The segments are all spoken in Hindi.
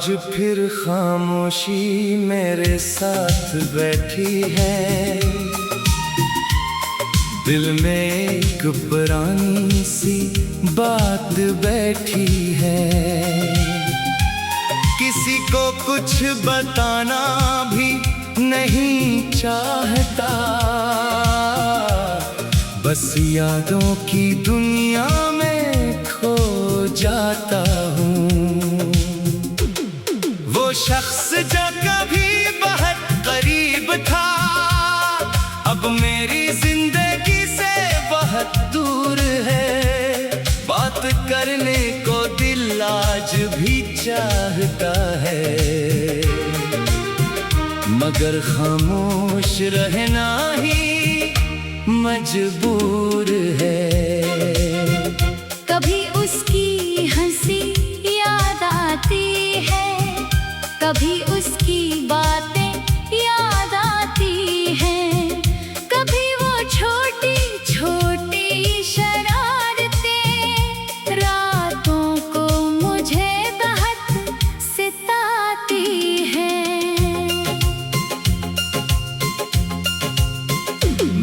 आज फिर खामोशी मेरे साथ बैठी है। दिल में एक पुरानी सी बात बैठी है। किसी को कुछ बताना भी नहीं चाहता, बस यादों की दुनिया में खो जाता हूँ। वो शख्स जो कभी बहुत करीब था, अब मेरी जिंदगी से बहुत दूर है। बात करने को दिल आज भी चाहता है, मगर खामोश रहना ही मजबूर है। कभी उसकी हंसी याद आती है, कभी उसकी बातें याद आती हैं, कभी वो छोटी छोटी शरारतें रातों को मुझे बहुत सताती हैं।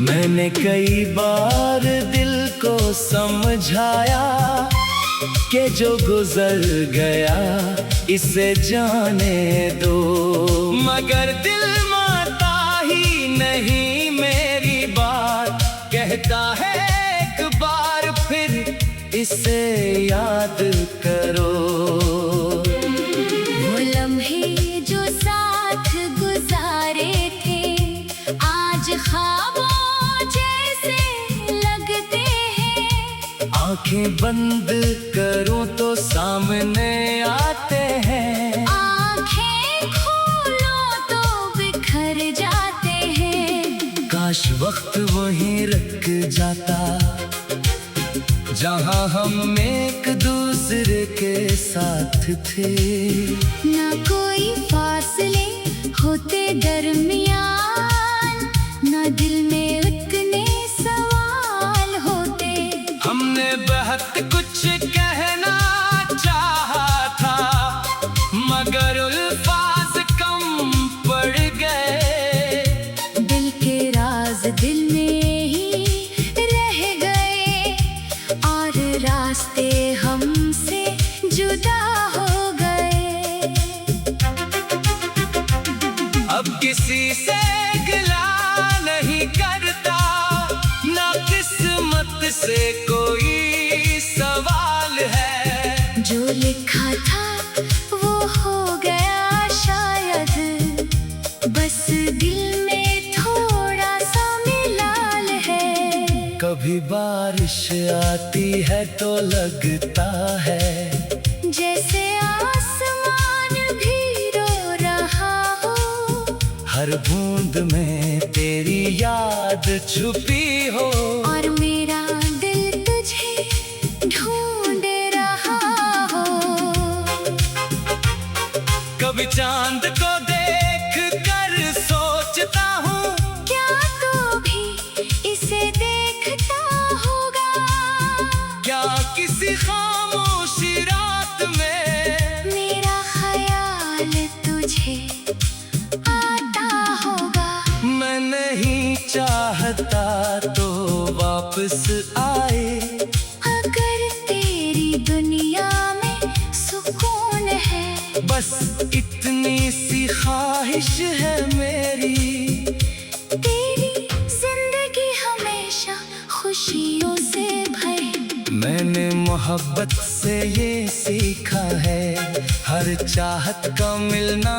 मैंने कई बार दिल को समझाया कि जो गुजर गया इसे जाने दो, मगर दिल मानता ही नहीं मेरी बात। कहता है एक बार फिर इसे याद करो। वो लम्हे जो साथ गुजारे थे आज ख्वाबों जैसे लगते हैं। आंखें बंद करूं तो सामने आते हैं, आंखें खोलो तो बिखर जाते हैं। काश वक्त वहीं रुक जाता जहां हम एक दूसरे के साथ थे। ना कोई फासले होते दरमियान, ना दिल में उतने सवाल होते। हमने बहुत कुछ कहना चाहा था, मगर अल्फाज कम पड़ गए। दिल के राज दिल में ही रह गए, और रास्ते हमसे जुदा हो गए। अब किसी से गिला नहीं करता, ना किस्मत से कोई सवाल है। जो लिखा था वो हो गया शायद, बस दिल में थोड़ा सा मिलाल है। कभी बारिश आती है तो लगता है जैसे आसमान भी रो रहा हो, हर बूंद में तेरी याद छुपी हो। और मेरा दिल तुझे ढूंढ रहा हो। कभी चांद को देख कर सोचता हूँ, क्या तू भी इसे देखता होगा? क्या किसी खामोशी रात में मेरा ख्याल तुझे आता होगा। मैं नहीं चाहता तो वापस आए। अगर तेरी दुनिया में सुकून है, बस इतनी सी ख्वाहिश है मेरी, तेरी जिंदगी हमेशा खुशियों से भरे। मैंने मोहब्बत से ये सीखा है, हर चाहत का मिलना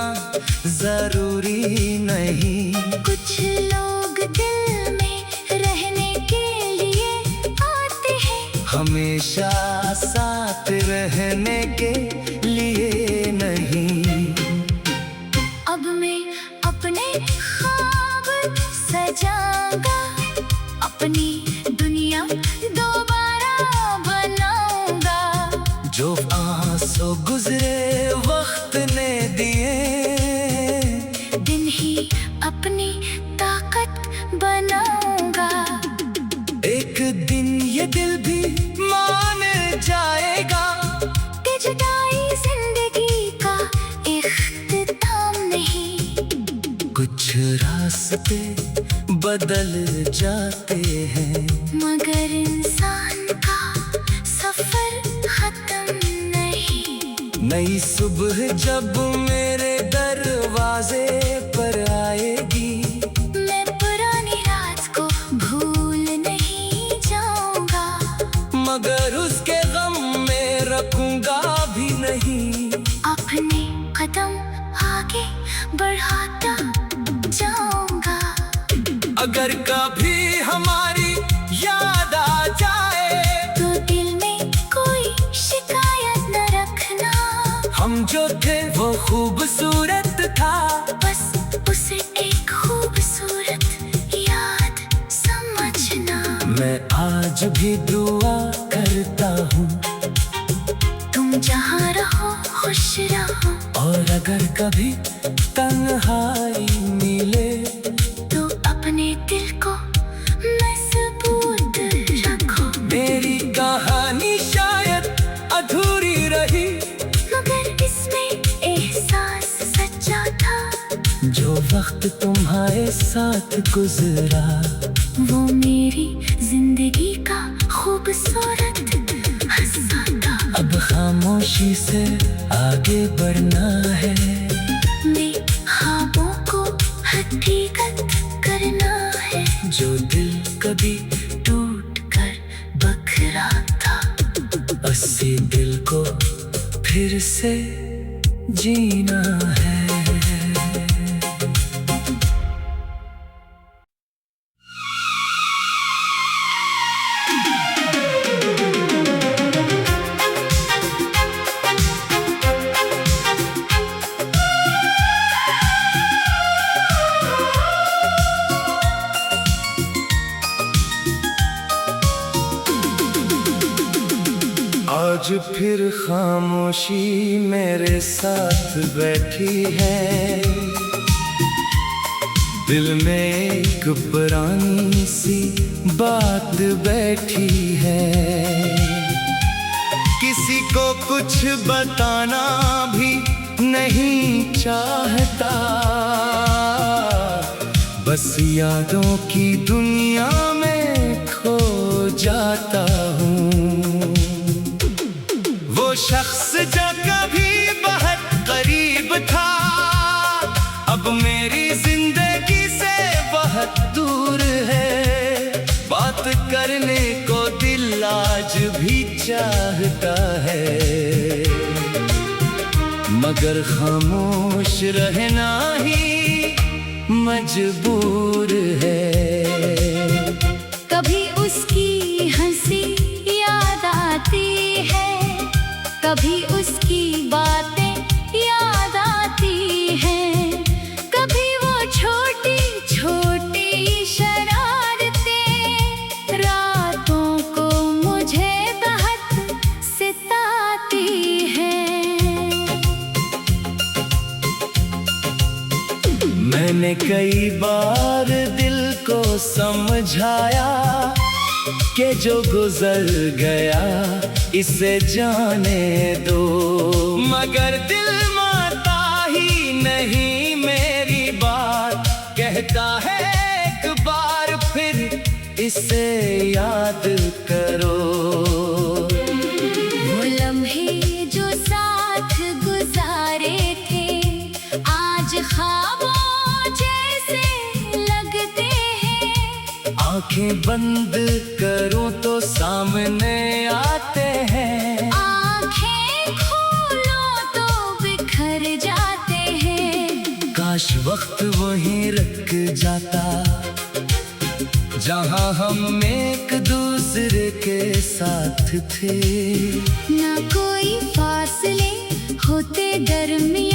जरूरी नहीं। कुछ लोग दिल में रहने के लिए आते हैं, हमेशा साथ रहने के लिए नहीं। अब मैं अपने ख्वाब सजाऊंगा, अपनी दुनिया दोबारा बनाऊंगा। जो आंसू गुजरे वक्त ने दिए, दिन ही अपनी ताकत बनाऊंगा। एक दिन ये दिल भी मान जाएगा कि जुदाई जिंदगी का एक रास्ते बदल जाते हैं, मगर इंसान का सफर खत्म नहीं। नई सुबह जब मेरे दरवाजे पर आएगी, मैं पुरानी रात को भूल नहीं जाऊंगा, मगर उसके गम में रखूंगा भी नहीं। अपने कदम आगे बढ़ाता जाऊंगा। अगर कभी हमारी याद आ जाए, तो दिल में कोई शिकायत न रखना। हम जो थे वो खूबसूरत था, बस उसे एक खूबसूरत याद समझना। मैं आज भी दुआ करता हूँ, तुम जहाँ रहो खुश रहो। और अगर कभी तन्हाई मिले, तो अपने दिल को मजबूत रखो। मेरी कहानी शायद अधूरी रही, मगर इसमें एहसास सच्चा था। जो वक्त तुम्हारे साथ गुजरा, वो मेरी जिंदगी का खूबसूरत हिस्सा था। अब खामोशी से आगे बढ़ना है, ख्वाबों को हकीकत करना है। जो दिल कभी टूट कर बखरा था, उसी दिल को फिर से जीना है। आज फिर खामोशी मेरे साथ बैठी है, दिल में एक पुरानी सी बात बैठी है। किसी को कुछ बताना भी नहीं चाहता, बस यादों की दुनिया में खो जाता हूँ। वो शख्स जो कभी बहुत करीब था, अब मेरी जिंदगी से बहुत दूर है। बात करने को दिल आज भी चाहता है, मगर खामोश रहना ही मजबूर है। कभी उसकी हंसी याद आती है, कभी उसकी बातें याद आती हैं। कभी वो छोटी छोटी शरारतें रातों को मुझे बहुत सताती हैं। मैंने कई बार दिल को समझाया कि जो गुजर गया इसे जाने दो, मगर दिल मानता ही नहीं मेरी बात। कहता है एक बार फिर इसे याद करो। वो लम्हे जो साथ गुजारे थे, आज ख्वाबों जैसे लगते हैं। आंखें बंद करो तो सामने आते हैं, आंखें खोलो तो बिखर जाते हैं। काश वक्त वहीं रुक जाता, जहां हम एक दूसरे के साथ थे। ना कोई फासले होते दरमियां,